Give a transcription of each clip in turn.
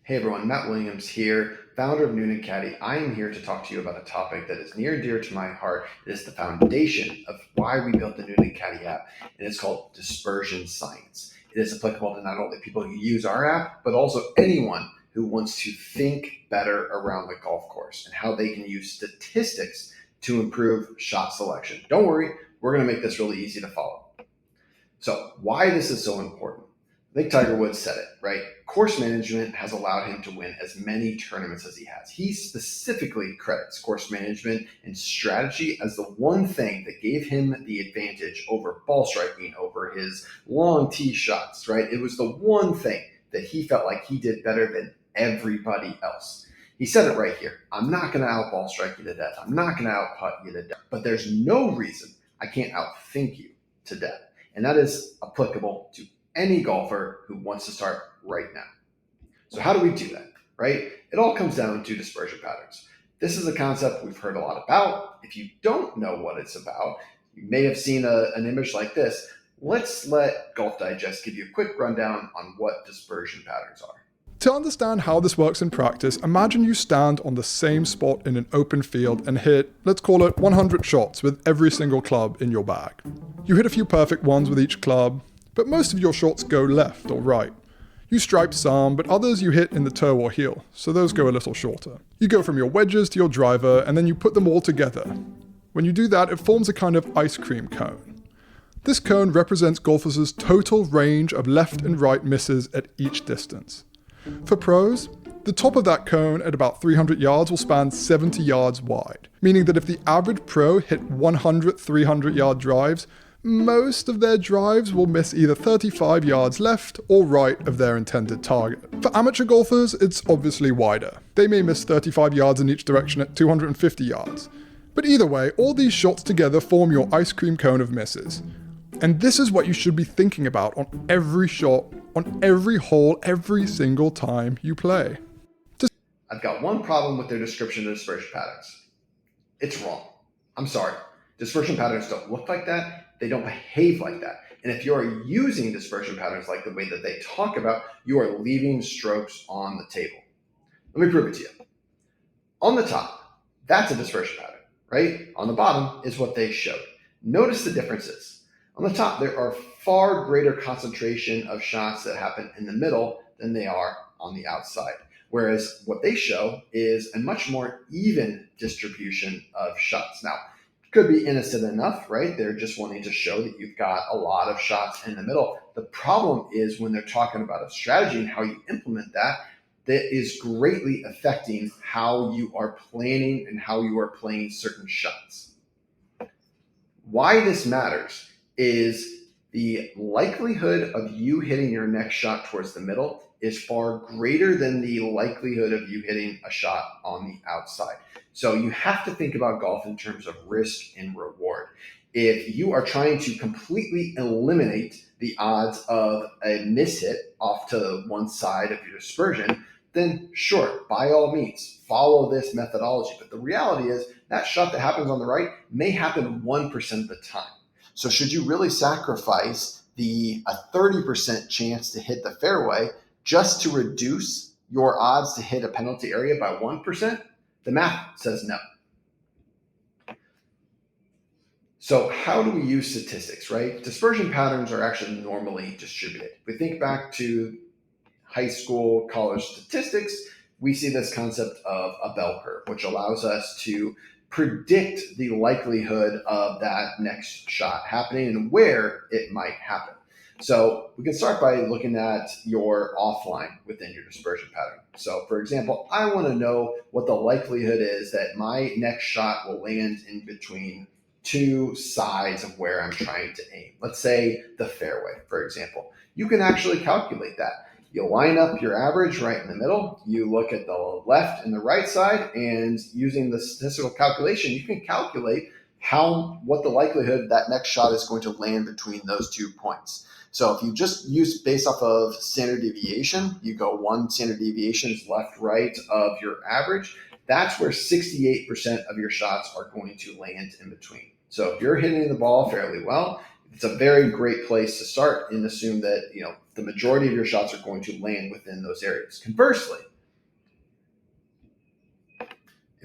Hey everyone, Matt Williams here, founder of Noonan Caddy. I am here to talk to you about a topic that is near and dear to my heart. It is the foundation of why we built the Noonan Caddy app, and it's called dispersion science. It is applicable to not only people who use our app, but also anyone who wants to think better around the golf course and how they can use statistics to improve shot selection. Don't worry, we're going to make this really easy to follow. So why this is so important? I think Tiger Woods said it, right? Course management has allowed him to win as many tournaments as he has. He specifically credits course management and strategy as the one thing that gave him the advantage over ball striking, over his long tee shots, right? It was the one thing that he felt like he did better than everybody else. He said it right here. I'm not going to out ball strike you to death. I'm not going to out putt you to death. But there's no reason I can't outthink you to death. And that is applicable to any golfer who wants to start right now. So how do we do that, right? It all comes down to dispersion patterns. This is a concept we've heard a lot about. If you don't know what it's about, you may have seen an image like this. Let's let Golf Digest give you a quick rundown on what dispersion patterns are. To understand how this works in practice, imagine you stand on the same spot in an open field and hit, let's call it 100 shots with every single club in your bag. You hit a few perfect ones with each club, but most of your shots go left or right. You stripe some, but others you hit in the toe or heel, so those go a little shorter. You go from your wedges to your driver, and then you put them all together. When you do that, it forms a kind of ice cream cone. This cone represents golfers' total range of left and right misses at each distance. For pros, the top of that cone at about 300 yards will span 70 yards wide, meaning that if the average pro hit 100 300-yard drives, most of their drives will miss either 35 yards left or right of their intended target. For amateur golfers, it's obviously wider. They may miss 35 yards in each direction at 250 yards. But either way, all these shots together form your ice cream cone of misses. And this is what you should be thinking about on every shot, on every hole, every single time you play. I've got one problem with their description of dispersion patterns. It's wrong. I'm sorry. Dispersion patterns don't look like that. They don't behave like that. And if you're using dispersion patterns like the way that they talk about, you are leaving strokes on the table. Let me prove it to you. On the top, that's a dispersion pattern, right? On the bottom is what they showed. Notice the differences. On the top, there are far greater concentration of shots that happen in the middle than they are on the outside. Whereas what they show is a much more even distribution of shots. Now, could be innocent enough, right? They're just wanting to show that you've got a lot of shots in the middle. The problem is when they're talking about a strategy and how you implement that, that is greatly affecting how you are planning and how you are playing certain shots. Why this matters is the likelihood of you hitting your next shot towards the middle is far greater than the likelihood of you hitting a shot on the outside. So you have to think about golf in terms of risk and reward. If you are trying to completely eliminate the odds of a mishit off to one side of your dispersion, then sure, by all means, follow this methodology. But the reality is that shot that happens on the right may happen 1% of the time. So should you really sacrifice a 30% chance to hit the fairway just to reduce your odds to hit a penalty area by 1%? The math says no. So how do we use statistics, right? Dispersion patterns are actually normally distributed. If we think back to high school, college statistics, we see this concept of a bell curve, which allows us to predict the likelihood of that next shot happening and where it might happen. So we can start by looking at your offline within your dispersion pattern. So for example, I want to know what the likelihood is that my next shot will land in between two sides of where I'm trying to aim. Let's say the fairway, for example. You can actually calculate that. You line up your average right in the middle. You look at the left and the right side, and using the statistical calculation, you can calculate what the likelihood that next shot is going to land between those 2 points. So if you just use based off of standard deviation, you go one standard deviation is left, right of your average. That's where 68% of your shots are going to land in between. So if you're hitting the ball fairly well, it's a very great place to start and assume that the majority of your shots are going to land within those areas. Conversely,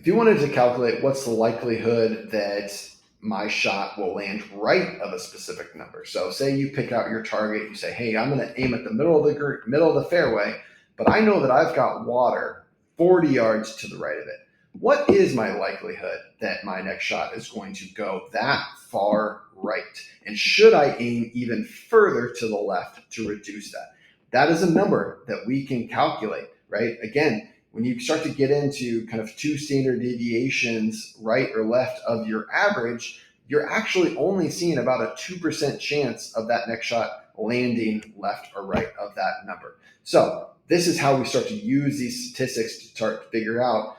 If you wanted to calculate what's the likelihood that my shot will land right of a specific number. So say you pick out your target, you say, hey, I'm going to aim at the middle of the fairway, but I know that I've got water 40 yards to the right of it. What is my likelihood that my next shot is going to go that far right? And should I aim even further to the left to reduce that? That is a number that we can calculate, right? Again, when you start to get into kind of 2 standard deviations right or left of your average, you're actually only seeing about a 2% chance of that next shot landing left or right of that number. So this is how we start to use these statistics to start to figure out,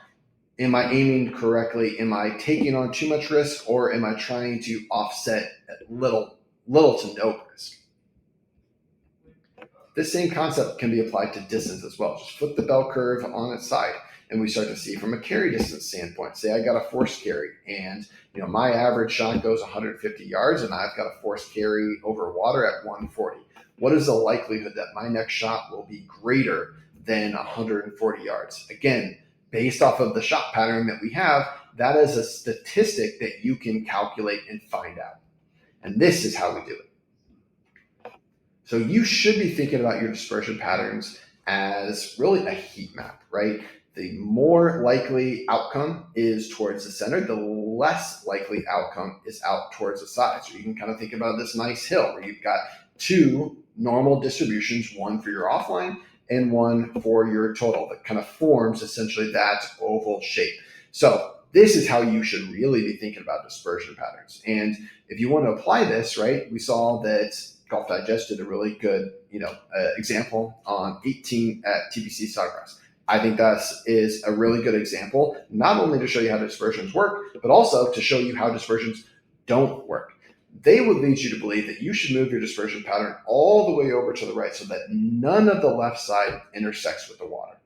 am I aiming correctly? Am I taking on too much risk, or am I trying to offset little to no risk? This same concept can be applied to distance as well. Just flip the bell curve on its side, and we start to see from a carry distance standpoint. Say I got a forced carry, and my average shot goes 150 yards, and I've got a forced carry over water at 140. What is the likelihood that my next shot will be greater than 140 yards? Again, based off of the shot pattern that we have, that is a statistic that you can calculate and find out. And this is how we do it. So you should be thinking about your dispersion patterns as really a heat map, right? The more likely outcome is towards the center, the less likely outcome is out towards the side. So you can kind of think about this nice hill where you've got 2 normal distributions, one for your offline and one for your total, that kind of forms essentially that oval shape. So this is how you should really be thinking about dispersion patterns. And if you want to apply this, right, we saw that Golf Digest did a really good, example on 18 at TPC Sawgrass. I think that is a really good example, not only to show you how dispersions work, but also to show you how dispersions don't work. They would lead you to believe that you should move your dispersion pattern all the way over to the right so that none of the left side intersects with the water.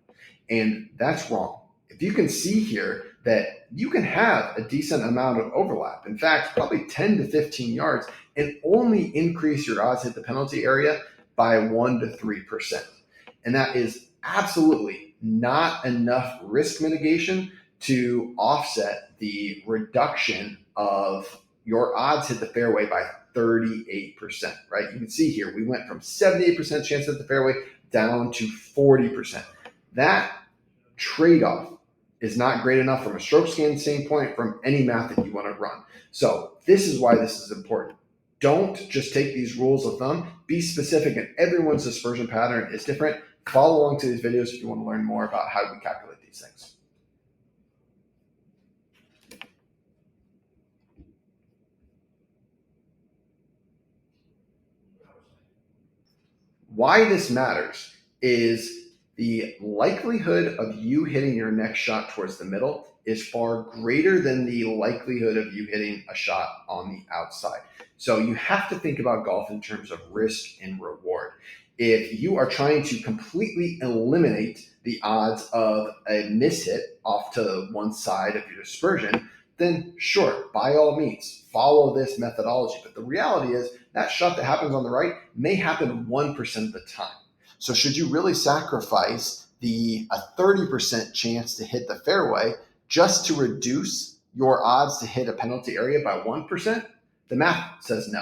And that's wrong. If you can see here that you can have a decent amount of overlap, in fact, probably 10 to 15 yards, and only increase your odds hit the penalty area by 1 to 3%. And that is absolutely not enough risk mitigation to offset the reduction of your odds hit the fairway by 38%, right? You can see here, we went from 78% chance at the fairway down to 40%. That trade-off is not great enough from a stroke scan standpoint, from any math that you want to run. So this is why this is important. Don't just take these rules of thumb. Be specific, and everyone's dispersion pattern is different. Follow along to these videos if you want to learn more about how we calculate these things. Why this matters is the likelihood of you hitting your next shot towards the middle is far greater than the likelihood of you hitting a shot on the outside. So you have to think about golf in terms of risk and reward. If you are trying to completely eliminate the odds of a mishit off to one side of your dispersion, then sure, by all means, follow this methodology. But the reality is that shot that happens on the right may happen 1% of the time. So should you really sacrifice a 30% chance to hit the fairway just to reduce your odds to hit a penalty area by 1%? The math says no.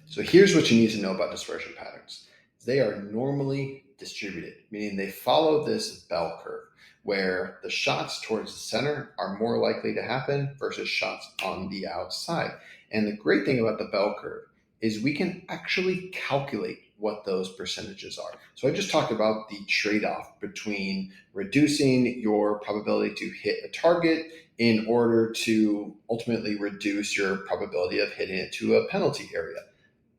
So here's what you need to know about dispersion patterns. They are normally distributed, meaning they follow this bell curve where the shots towards the center are more likely to happen versus shots on the outside. And the great thing about the bell curve is we can actually calculate what those percentages are. So I just talked about the trade-off between reducing your probability to hit a target in order to ultimately reduce your probability of hitting it to a penalty area.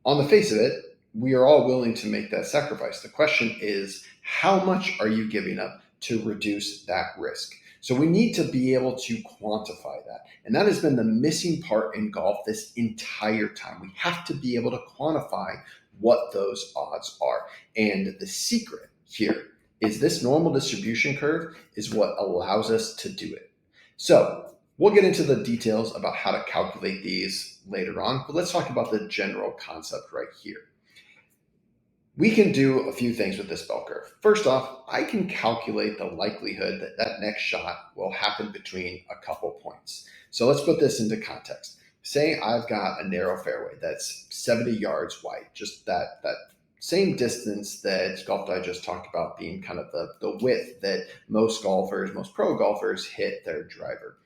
On the face of it, we are all willing to make that sacrifice. The question is, how much are you giving up to reduce that risk? So we need to be able to quantify that. And that has been the missing part in golf this entire time. We have to be able to quantify what those odds are. And the secret here is this normal distribution curve is what allows us to do it. So we'll get into the details about how to calculate these later on, but let's talk about the general concept right here. We can do a few things with this bell curve. First off, I can calculate the likelihood that that next shot will happen between a couple points. So let's put this into context. Say I've got a narrow fairway that's 70 yards wide, just that same distance that Golf Digest talked about being kind of the width that most golfers, most pro golfers hit their driver.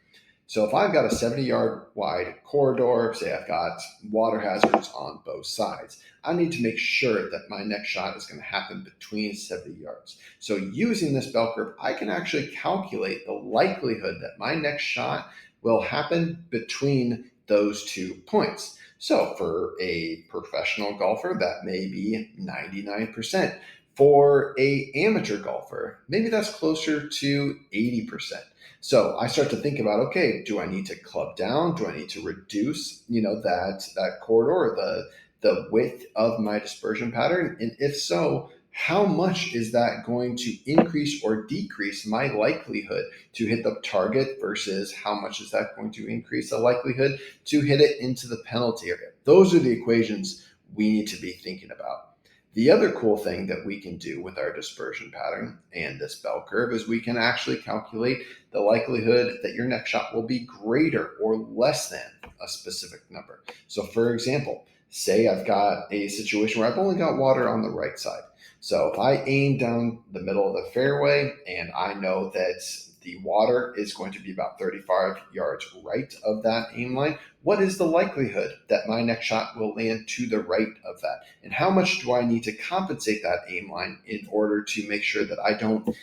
So if I've got a 70-yard wide corridor, say I've got water hazards on both sides, I need to make sure that my next shot is going to happen between 70 yards. So using this bell curve, I can actually calculate the likelihood that my next shot will happen between those 2 points. So for a professional golfer, that may be 99%. For an amateur golfer, maybe that's closer to 80%. So I start to think about, okay, do I need to club down? Do I need to reduce, that corridor, the width of my dispersion pattern? And if so, how much is that going to increase or decrease my likelihood to hit the target versus how much is that going to increase the likelihood to hit it into the penalty area? Those are the equations we need to be thinking about. The other cool thing that we can do with our dispersion pattern and this bell curve is we can actually calculate the likelihood that your next shot will be greater or less than a specific number. So for example, say I've got a situation where I've only got water on the right side. So if I aim down the middle of the fairway and I know that the water is going to be about 35 yards right of that aim line, what is the likelihood that my next shot will land to the right of that? And how much do I need to compensate that aim line in order to make sure that I don't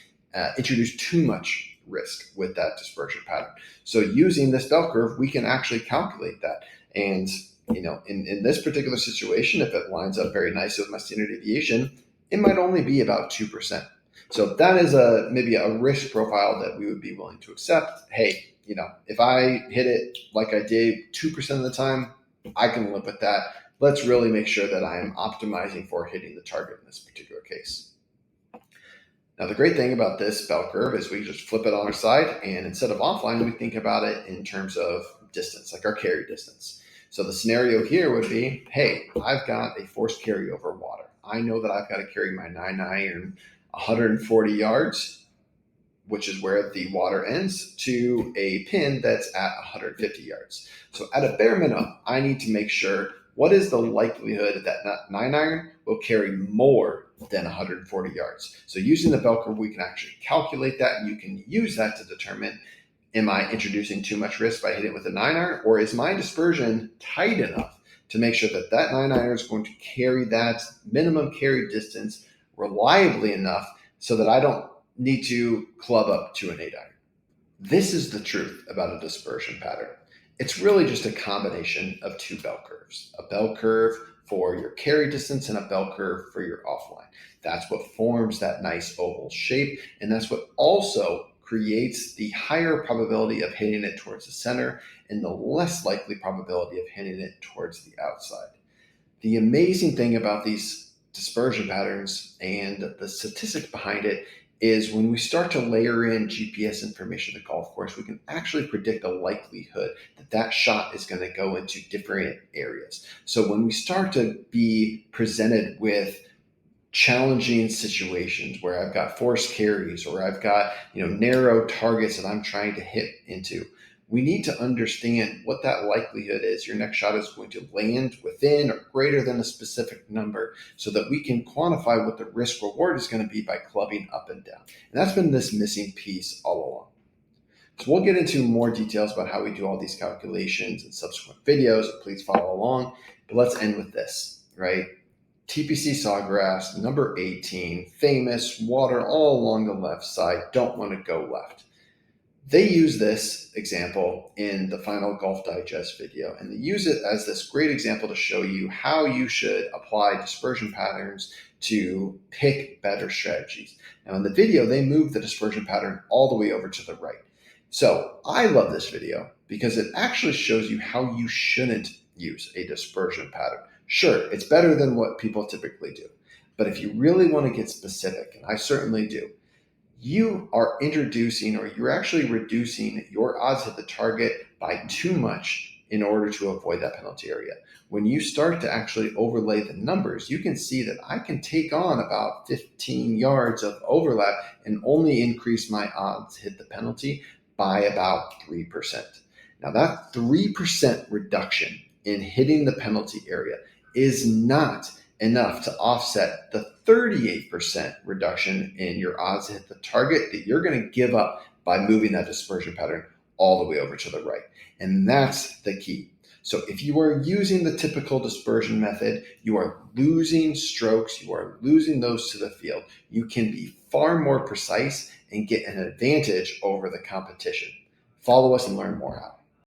introduce too much risk with that dispersion pattern? So using this bell curve, we can actually calculate that. And in this particular situation, if it lines up very nicely with my standard deviation, it might only be about 2%. So that is maybe a risk profile that we would be willing to accept. Hey, if I hit it like I did 2% of the time, I can live with that. Let's really make sure that I am optimizing for hitting the target in this particular case. Now, the great thing about this bell curve is we just flip it on our side, and instead of offline, we think about it in terms of distance, like our carry distance. So the scenario here would be, hey, I've got a forced carry over water. I know that I've got to carry my 9-iron 140 yards, which is where the water ends, to a pin that's at 150 yards. So at a bare minimum, I need to make sure what is the likelihood that 9-iron will carry more than 140 yards. So using the bell curve, we can actually calculate that, and you can use that to determine, am I introducing too much risk by hitting it with a 9-iron, or is my dispersion tight enough to make sure that 9-iron is going to carry that minimum carry distance reliably enough so that I don't need to club up to an 8-iron. This is the truth about a dispersion pattern. It's really just a combination of 2 bell curves, a bell curve for your carry distance and a bell curve for your offline. That's what forms that nice oval shape, and that's what also creates the higher probability of hitting it towards the center and the less likely probability of hitting it towards the outside. The amazing thing about these dispersion patterns and the statistics behind it is when we start to layer in GPS information to the golf course, we can actually predict the likelihood that that shot is going to go into different areas. So when we start to be presented with challenging situations where I've got forced carries or I've got narrow targets that I'm trying to hit into, we need to understand what that likelihood is your next shot is going to land within or greater than a specific number so that we can quantify what the risk reward is going to be by clubbing up and down. And that's been this missing piece all along. So we'll get into more details about how we do all these calculations in subsequent videos. So please follow along. But let's end with this, right? TPC Sawgrass, number 18, famous, water all along the left side, don't want to go left. They use this example in the final Golf Digest video, and they use it as this great example to show you how you should apply dispersion patterns to pick better strategies. Now in the video, they move the dispersion pattern all the way over to the right. So I love this video because it actually shows you how you shouldn't use a dispersion pattern. Sure, it's better than what people typically do. But if you really want to get specific, and I certainly do, you are introducing or you're actually reducing your odds at the target by too much in order to avoid that penalty area. When you start to actually overlay the numbers, you can see that I can take on about 15 yards of overlap and only increase my odds to hit the penalty by about 3%. Now that 3% reduction in hitting the penalty area is not enough to offset the 38% reduction in your odds to hit the target that you're going to give up by moving that dispersion pattern all the way over to the right. And that's the key. So if you are using the typical dispersion method, you are losing strokes, you are losing those to the field. You can be far more precise and get an advantage over the competition. Follow us and learn more how.